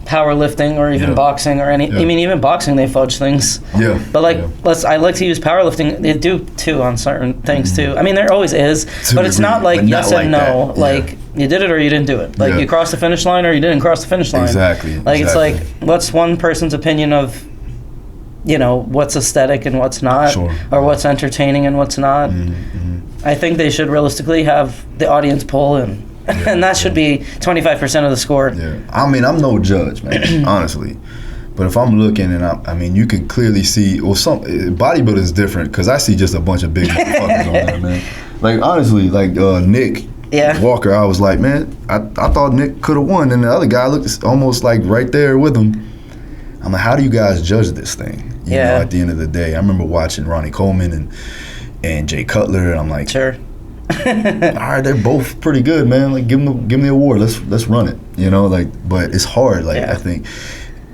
powerlifting or even boxing or any. I mean, even boxing they fudge things. Yeah. But like, I like to use powerlifting. They do too on certain things too. I mean, there always is, but it's not like yes and no. Like you did it or you didn't do it. Like you crossed the finish line or you didn't cross the finish line. Exactly. Like it's like what's one person's opinion of, you know, what's aesthetic and what's not, or what's entertaining and what's not. I think they should realistically have the audience poll and that should be 25% of the score. Yeah, I mean, I'm no judge, man, honestly. But if I'm looking and I mean, you can clearly see, well, some bodybuilding is different because I see just a bunch of big motherfuckers on there, man. Like honestly, like Nick Walker, I was like, man, I thought Nick could have won, and the other guy looked almost like right there with him. I'm like, how do you guys judge this thing? You know, at the end of the day, I remember watching Ronnie Coleman and Jay Cutler, and I'm like, all right, they're both pretty good, man. Like, give them the award. Let's run it. You know, like, but it's hard. Like, I think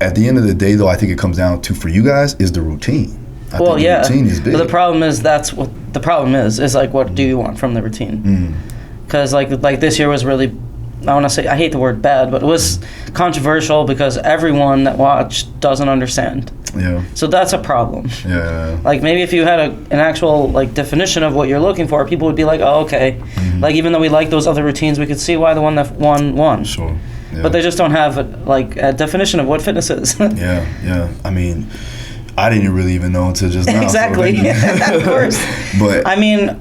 at the end of the day, though, I think it comes down to, for you guys, is the routine. I think the routine is big. But the problem is is like, what do you want from the routine? Because like this year was really, I want to say, I hate the word bad, but it was controversial because everyone that watched doesn't understand. Yeah. So that's a problem. Yeah. Like maybe if you had an actual like definition of what you're looking for, people would be like, oh, okay. Like even though we like those other routines, we could see why the one that won. Sure. Yeah. But they just don't have like a definition of what fitness is. Yeah. I mean, I didn't really even know until just now. Exactly. So Of course. But I mean,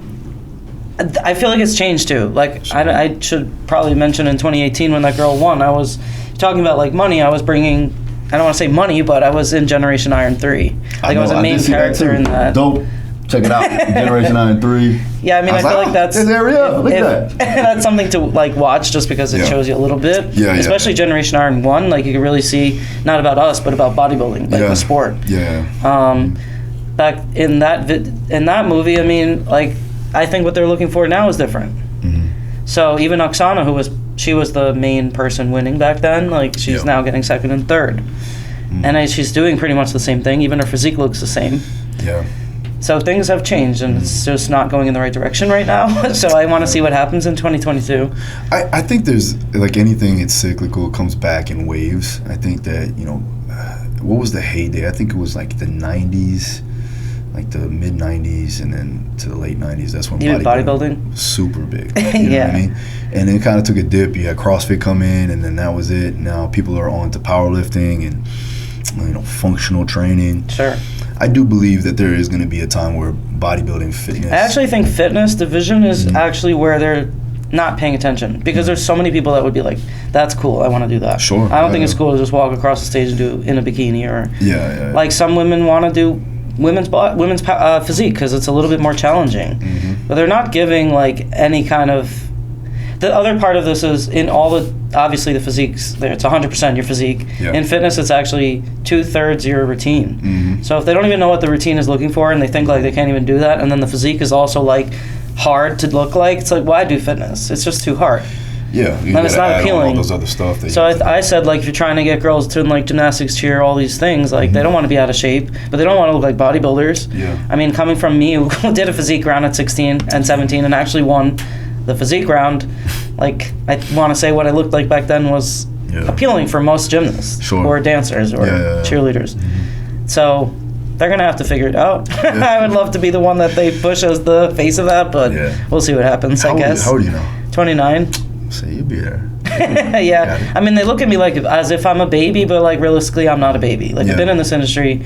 I feel like it's changed too. Like I should probably mention in 2018 when that girl won, I was talking about like money. I was bringing, I don't want to say money, but I was in Generation Iron 3. Like I was a main character in that. Dope. Check it out. Generation Iron 3. Yeah, I mean, I feel like that's... There's Ariel. Look at that. That's something to, like, watch just because it shows you a little bit. Yeah, especially Generation Iron 1, like, you can really see, not about us, but about bodybuilding, like, the sport. Yeah. Back in that movie, I mean, like, I think what they're looking for now is different. So even Oksana, she was the main person winning back then, like, she's now getting second and third. And she's doing pretty much the same thing. Even her physique looks the same. Yeah. So things have changed, and it's just not going in the right direction right now. So I want to see what happens in 2022. I think there's, like anything, it's cyclical. It comes back in waves. I think that, what was the heyday? I think it was like the 90s, like the mid-90s, and then to the late 90s. That's when bodybuilding was super big. You know what I mean? And then it kind of took a dip. You had CrossFit come in, and then that was it. Now people are on to powerlifting and, functional training. Sure. I do believe that there is going to be a time where bodybuilding, fitness... I actually think fitness division is actually where they're not paying attention, because there's so many people that would be like, that's cool, I want to do that. Sure. I don't think it's cool to just walk across the stage and do in a bikini or... Yeah. Like some women want to do women's physique because it's a little bit more challenging. But they're not giving like any kind of... The other part of this is in all the... Obviously the physique's there, it's 100% your physique. Yeah. In fitness, it's actually 2/3 your routine. So if they don't even know what the routine is looking for and they think like they can't even do that, and then the physique is also like hard to look like, it's like, why do fitness? It's just too hard. Yeah, and it's not appealing. All those other stuff. So I said, like, if you're trying to get girls to like gymnastics, cheer, all these things, like they don't want to be out of shape, but they don't want to look like bodybuilders. Yeah. I mean, coming from me, who did a physique round at 16 and 17 and actually won the physique round, like, I want to say what I looked like back then was appealing for most gymnasts or dancers or cheerleaders. So they're going to have to figure it out. I would love to be the one that they push as the face of that, but we'll see what happens, I guess. How old are you now? 29. So you'll be there. I mean, they look at me like as if I'm a baby, but like realistically, I'm not a baby. Like I've been in this industry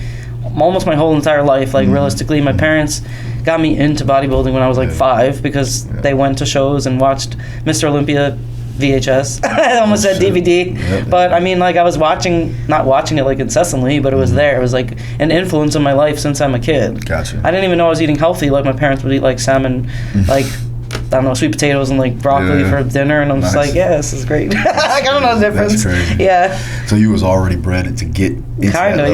almost my whole entire life. Like realistically, my parents got me into bodybuilding when I was like 5 because they went to shows and watched Mr. Olympia VHS. I almost said DVD. But I mean, like I was not watching it like incessantly, but it was there. It was like an influence in my life since I'm a kid. Gotcha. I didn't even know I was eating healthy. Like my parents would eat like salmon, like I don't know, sweet potatoes and like broccoli for dinner, and I'm just like, this is great. Like, I don't know the difference. That's crazy. Yeah. So you was already bred to get into kind of,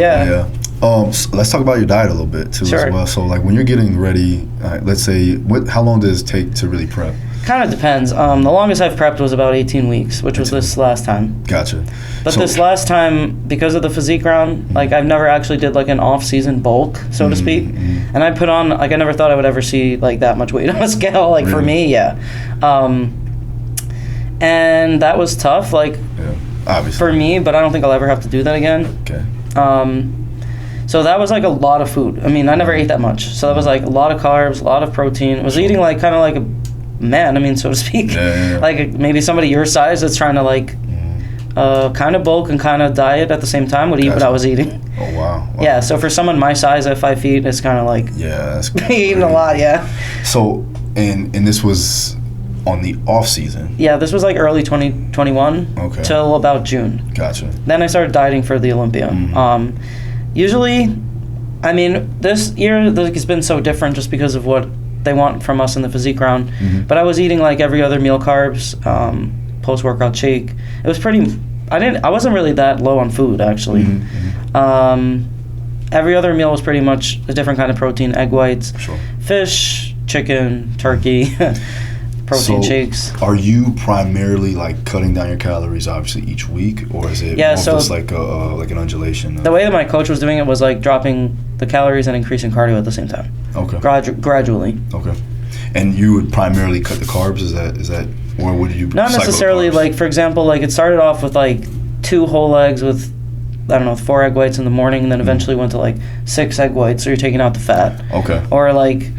So let's talk about your diet a little bit too as well. So like when you're getting ready, let's say, how long does it take to really prep? Kind of depends. The longest I've prepped was about 18 weeks, which was this last time. Gotcha. But this last time, because of the physique round, like I've never actually did like an off-season bulk, so to speak. And I put on, like I never thought I would ever see like that much weight on a scale, like for me, and that was tough, like obviously for me, but I don't think I'll ever have to do that again. Okay. So that was like a lot of food. I mean, I never ate that much. So that was like a lot of carbs, a lot of protein. I was eating like kind of like a man, I mean, so to speak. Like maybe somebody your size that's trying to like kind of bulk and kind of diet at the same time would eat what I was eating. Oh, wow. Yeah, so for someone my size at 5 feet, it's kind of like that's eating a lot, So, and this was on the off season? Yeah, this was like early 2021 till about June. Gotcha. Then I started dieting for the Olympia. Usually, I mean, this year like, it's been so different just because of what they want from us in the physique round. But I was eating like every other meal carbs, post-workout shake. It was pretty... I wasn't really that low on food, actually. Every other meal was pretty much a different kind of protein, egg whites, fish, chicken, turkey, protein shakes. Are you primarily like cutting down your calories obviously each week, or is it just like an undulation? The way that my coach was doing it was like dropping the calories and increasing cardio at the same time. Okay. Gradually. Okay. And you would primarily cut the carbs? Is that or would you? Not necessarily. Like for example, like it started off with like 2 whole eggs with I don't know, 4 egg whites in the morning, and then eventually went to like 6 egg whites, so you're taking out the fat. Okay. Or like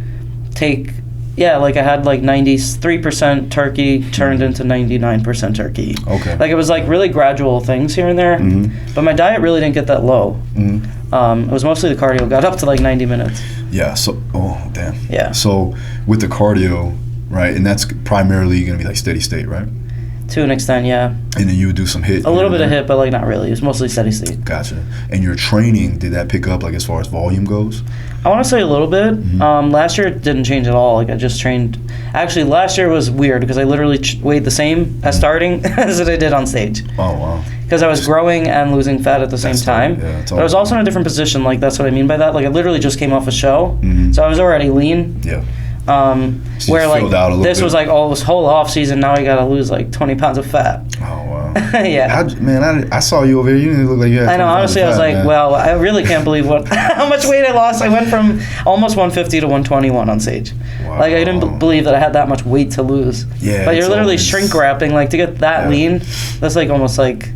like I had like 93% turkey turned into 99% turkey. Okay. Like it was like really gradual things here and there, but my diet really didn't get that low. It was mostly the cardio, got up to like 90 minutes. Yeah, so, oh, damn. Yeah. So with the cardio, right, and that's primarily going to be like steady state, right? To an extent, yeah. And then you would do some HIIT. A little bit of HIIT, but like not really. It was mostly steady state. Gotcha. And your training, did that pick up like as far as volume goes? I want to say a little bit. Last year it didn't change at all. Like I just trained. Actually, last year was weird because I literally weighed the same at starting as I did on stage. Oh, wow. Because I was growing and losing fat at the same time. Yeah, but I was also in a different position. Like that's what I mean by that. Like I literally just came off a show, so I was already lean. Yeah. So where like this bit. was like all this whole off season. Now I gotta lose like 20 pounds of fat. Oh wow. Yeah. I saw you over here. You didn't look like you had. I know. Honestly, I was like, man. Well, I really can't believe how much weight I lost. I went from almost 150 to 121 on stage. Wow. Like I didn't believe that I had that much weight to lose. Yeah. But you're literally shrink wrapping. Like to get that lean, that's like almost like.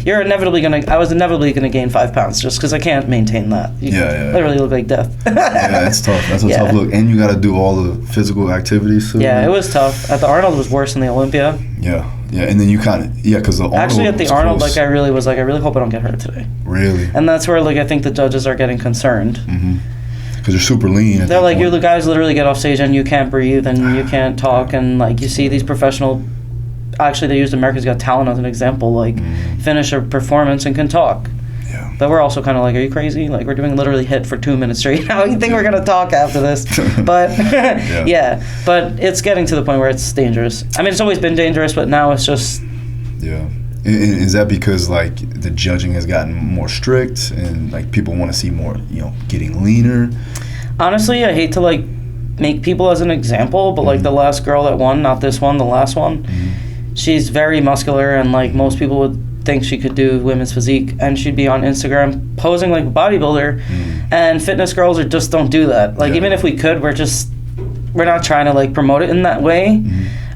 I was inevitably gonna gain 5 pounds just because I can't maintain that. You literally look like death. Yeah, that's tough. That's a tough look, and you got to do all the physical activities too. Yeah, it was tough. At the Arnold, it was worse than the Olympia. Yeah, and then you kind of because the Arnold actually at the Arnold, close. like I really hope I don't get hurt today. Really. And that's where like I think the judges are getting concerned. Because you're super lean. They're like, you the guys literally get off stage and you can't breathe and you can't talk and like you see these professional. Actually, they used America's Got Talent as an example. Like, finish a performance and can talk. Yeah. But we're also kind of like, are you crazy? Like, we're doing literally HIIT for 2 minutes straight. How do you think we're gonna talk after this? But but it's getting to the point where it's dangerous. I mean, it's always been dangerous, but now it's just. Yeah. And is that because like the judging has gotten more strict and like people want to see more, getting leaner? Honestly, I hate to like make people as an example, but like the last girl that won, not this one, the last one. She's very muscular and like most people would think she could do women's physique and she'd be on Instagram posing like a bodybuilder and fitness girls just don't do that. Like even if we could, we're not trying to like promote it in that way.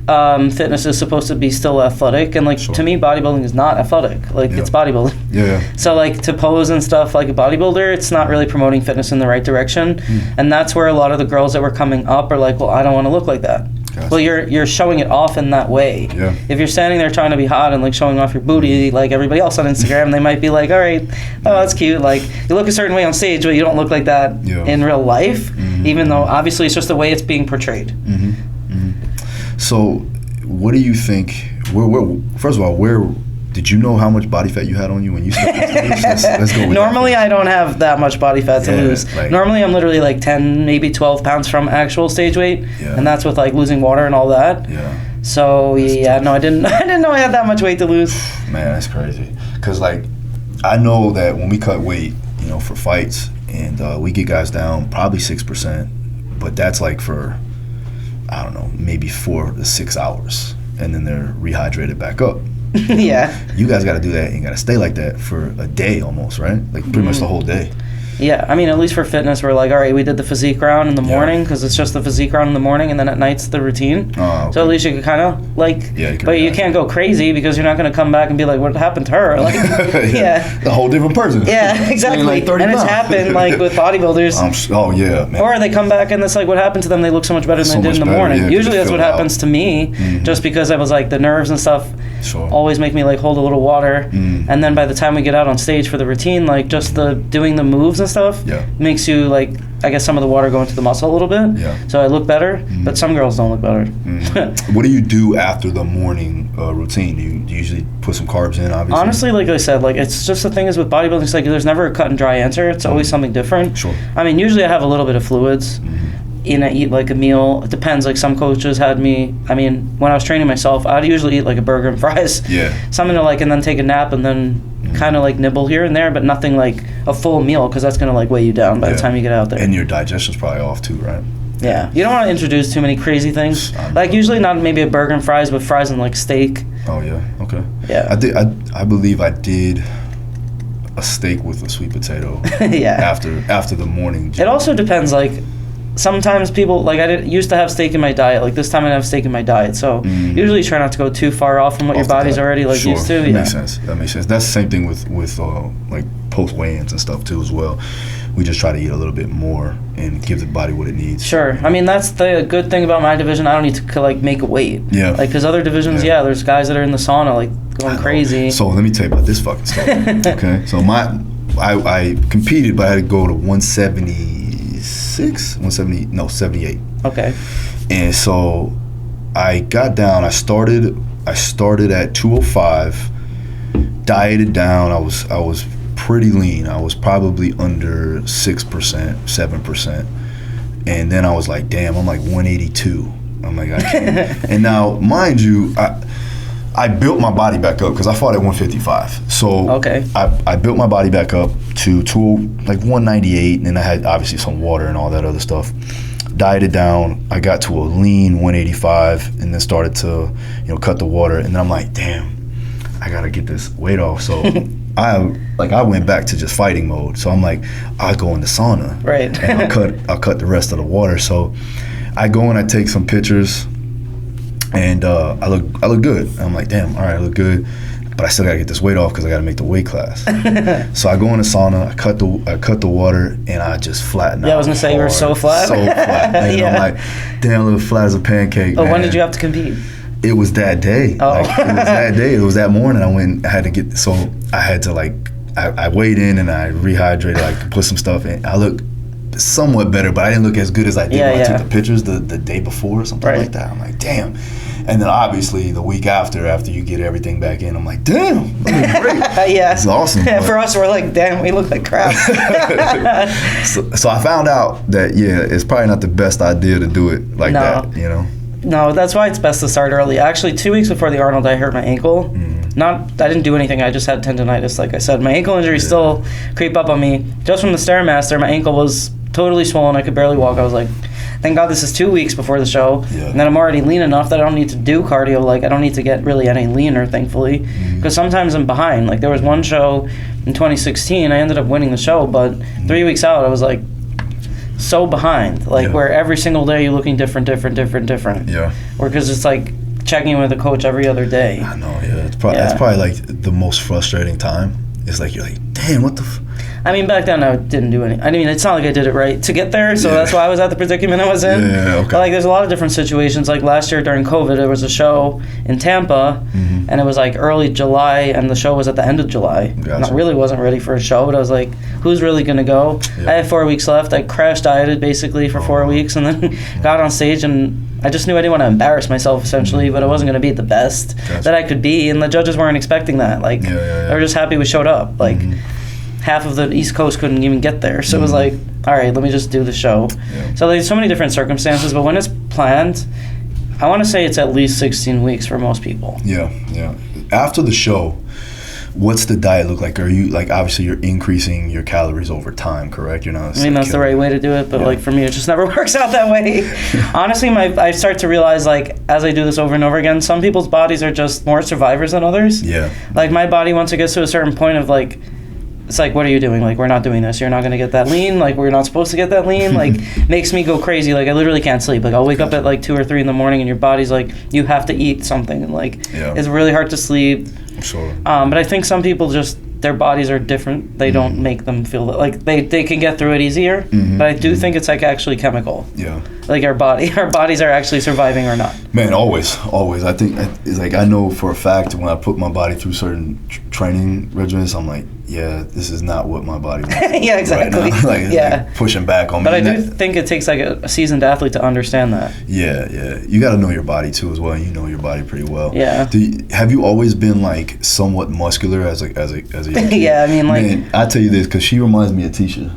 Fitness is supposed to be still athletic and like to me bodybuilding is not athletic. Like it's bodybuilding. Yeah. So like to pose and stuff like a bodybuilder, it's not really promoting fitness in the right direction. And that's where a lot of the girls that were coming up are like, well, I don't want to look like that. Gotcha. Well, you're showing it off in that way. Yeah. If you're standing there trying to be hot and like showing off your booty like everybody else on Instagram, they might be like, all right, oh, that's cute. Like you look a certain way on stage, but you don't look like that in real life, even though obviously it's just the way it's being portrayed. So, what do you think? First of all, where did you know how much body fat you had on you when you started? Let's go with Normally, I don't have that much body fat to lose. Like, normally, I'm literally like 10, maybe 12 pounds from actual stage weight, and that's with like losing water and all that. Yeah. So no, I didn't know I had that much weight to lose. Man, that's crazy. Cause like, I know that when we cut weight, for fights, and we get guys down probably 6%, but that's like for, I don't know, maybe 4 to 6 hours, and then they're rehydrated back up. Yeah. You guys got to do that and got to stay like that for a day almost, right? Like pretty much the whole day. Yeah, I mean, at least for fitness, we're like, all right, we did the physique round in the morning because it's just the physique round in the morning, and then at night's the routine. Oh, okay. So at least you can kind of like, but you can't go crazy because you're not going to come back and be like, what happened to her? Like, the whole different person. Yeah, exactly. Like and it's happened like with bodybuilders. Oh yeah, man. Or they come back and it's like, what happened to them? They look so much better than they did in the morning. Yeah, usually that's what happens to me, just because I was like the nerves and stuff always make me like hold a little water, and then by the time we get out on stage for the routine, like just the doing the moves and stuff. Makes you like, I guess some of the water go into the muscle a little bit. Yeah. So I look better, but some girls don't look better. What do you do after the morning routine? Do you usually put some carbs in, obviously? Honestly, like I said, like it's just the thing is with bodybuilding, it's like there's never a cut and dry answer. It's always something different. Sure. I mean, usually I have a little bit of fluids. I eat like a meal. It depends. Like some coaches had me, I mean, when I was training myself, I'd usually eat like a burger and fries. Yeah. Something to like, and then take a nap and then kind of like nibble here and there, but nothing like a full meal because that's going to like weigh you down by the time you get out there. And your digestion's probably off too, right? Yeah. You don't want to introduce too many crazy things. Like usually not maybe a burger and fries, but fries and like steak. Oh yeah. Okay. Yeah. I believe I did a steak with a sweet potato. After the morning gym. It also depends like sometimes people, like, I used to have steak in my diet. Like, this time I have steak in my diet. So usually try not to go too far off from what your body's already, like, used to. That makes sense. That makes sense. That's the same thing with like, post weigh-ins and stuff, too, as well. We just try to eat a little bit more and give the body what it needs. Sure. I mean, that's the good thing about my division. I don't need to, like, make a weight. Yeah. Like, because other divisions, there's guys that are in the sauna, like, going crazy. So let me tell you about this fucking stuff. Okay. So I competed, but I had to go to 78. Okay. And so I got down. I started at 205. Dieted down. I was pretty lean. I was probably under 6%, 7%. And then I was like, damn, I'm like 182. I'm like, I can't. And now, mind you, I built my body back up because I fought at 155. So I built my body back up to 198, and then I had obviously some water and all that other stuff. Dieted down. I got to a lean 185, and then started to cut the water. And then I'm like, damn, I gotta get this weight off. So I went back to just fighting mode. So I'm like, I'll go in the sauna, right? And I'll cut the rest of the water. So I go and I take some pictures. And I look good. I'm like, damn, all right, I look good, but I still gotta get this weight off because I gotta make the weight class. So I go in the sauna, I cut the water, and I just flatten out. Yeah, I was gonna say you were so flat. So flat. And I'm like, damn, little flat as a pancake. Oh, man. when did you have to compete? It was that day. Oh. Like, it was that day. It was that morning. I had to I weighed in and I rehydrated, like put some stuff in. I look somewhat better, but I didn't look as good as I did when I took the pictures the day before or something like that. I'm like, damn. And then obviously the week after you get everything back in, I'm like, damn, that was great. Yeah. It's awesome. For us, we're like, damn, we look like crap. So I found out that, it's probably not the best idea to do it like that, No, that's why it's best to start early. Actually, 2 weeks before the Arnold, I hurt my ankle. I didn't do anything. I just had tendonitis, like I said. My ankle injuries still creep up on me. Just from the Stairmaster, my ankle was totally swollen. I could barely walk. I was like, thank God this is 2 weeks before the show. Yeah. And then I'm already lean enough that I don't need to do cardio. Like, I don't need to get really any leaner, thankfully. Because sometimes I'm behind. Like, there was one show in 2016. I ended up winning the show, but 3 weeks out, I was like, so behind. Like, where every single day you're looking different. Yeah. Or because it's like checking in with a coach every other day. I know, It's probably like the most frustrating time. It's like, you're like, damn, what the I mean, back then I didn't do any. I mean, it's not like I did it right to get there, so that's why I was at the predicament I was in. But like, there's a lot of different situations. Like last year during COVID, there was a show in Tampa, and it was like early July, and the show was at the end of July. Gotcha. And I really wasn't ready for a show, but I was like, who's really gonna go? I had 4 weeks left. I crash dieted basically for 4 weeks, and then got on stage, and I just knew I didn't want to embarrass myself essentially, but I wasn't gonna be the best that I could be, and the judges weren't expecting that. Like, they were just happy we showed up. Like. Half of the East Coast couldn't even get there. So it was like, all right, let me just do the show. Yeah. So there's so many different circumstances, but when it's planned, I want to say it's at least 16 weeks for most people. Yeah. After the show, what's the diet look like? Are you, like, obviously you're increasing your calories over time, correct? You're not. I mean, that's the right way to do it, but like for me, it just never works out that way. Honestly, I start to realize, like, as I do this over and over again, some people's bodies are just more survivors than others. Yeah. Like my body, once it gets to a certain point of like, it's like, what are you doing? Like, we're not doing this. You're not going to get that lean. Like, we're not supposed to get that lean. Like, makes me go crazy. Like, I literally can't sleep. Like, I'll wake up at, like, 2 or 3 in the morning, and your body's like, you have to eat something. And, like, it's really hard to sleep. Sure. But I think some people just, their bodies are different. They don't make them feel that, like, they can get through it easier. But I do think it's, like, actually chemical. Yeah. Like, our bodies are actually surviving or not. Man, always. I think, it's like, I know for a fact when I put my body through certain training regimens, I'm like, yeah, this is not what my body wants. Yeah, exactly. Right now. Like, like pushing back on me. But I do think it takes like a seasoned athlete to understand that. Yeah. You got to know your body too as well. And you know your body pretty well. Yeah. Have you always been like somewhat muscular as a young kid? Yeah, I mean, like. Man, I tell you this because she reminds me of Tecia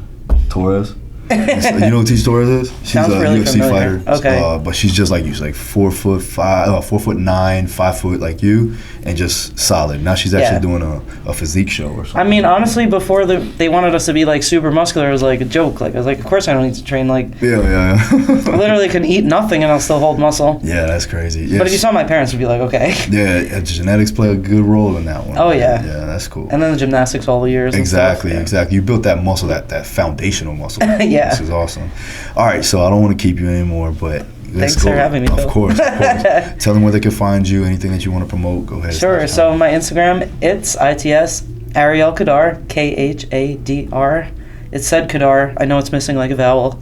Torres. You know what Tecia Torres is? She's Sounds a really UFC familiar. fighter. Okay. But she's just like you. She's like 4'9", 5 foot like you, and just solid. Now she's actually doing a physique show or something. I mean, honestly, before they wanted us to be like super muscular, it was like a joke. Like I was like, of course I don't need to train. Like yeah. I literally can eat nothing and I'll still hold muscle. Yeah, that's crazy. Yeah, but if you saw my parents, would be like, okay. Yeah, genetics play a good role in that one. Oh yeah. Yeah, that's cool. And then the gymnastics all the years. Exactly. You built that muscle, that foundational muscle. Yeah. Yeah. This is awesome. All right, so I don't want to keep you anymore, but let's Thanks go. for having me, Of Phil. course. Tell them where they can find you, anything that you want to promote. Go ahead. Sure. So my Instagram, it's ITS Ariel Khadr, Khadr. It said Khadr. I know it's missing like a vowel.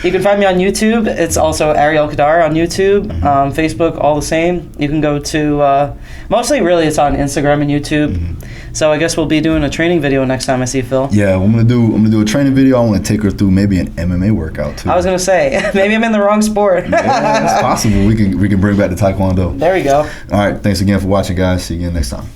You can find me on YouTube. It's also Ariel Khadr on YouTube. Facebook, all the same. You can go to mostly really it's on Instagram and YouTube. So I guess we'll be doing a training video next time I see Phil. Yeah, I'm gonna do a training video. I want to take her through maybe an MMA workout too. I was gonna say maybe I'm in the wrong sport. Yeah, it's possible. We can bring back the Taekwondo. There we go. All right, thanks again for watching, guys. See you again next time.